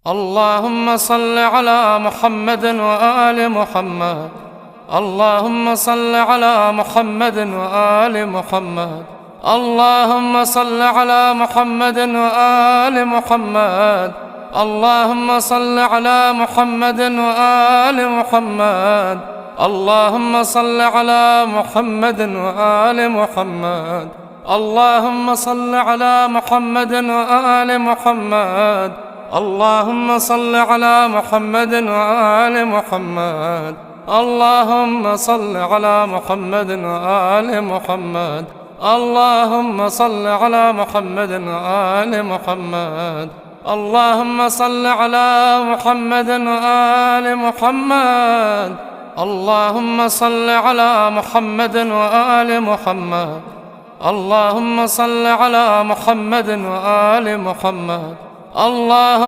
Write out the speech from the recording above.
اللهم صل على محمد وآل محمد. اللهم صل على محمد وآل محمد. اللهم صل على محمد وآل محمد. اللهم صل على محمد وآل محمد. اللهم صل على محمد وآل محمد. اللهم صل على محمد وآل محمد. اللهم صل على محمد وآل محمد. اللهم صل على محمد وآل محمد. اللهم صل على محمد وآل محمد. اللهم صل على محمد وآل محمد. اللهم صل على محمد وآل محمد. اللهم صل على محمد وآل محمد. الله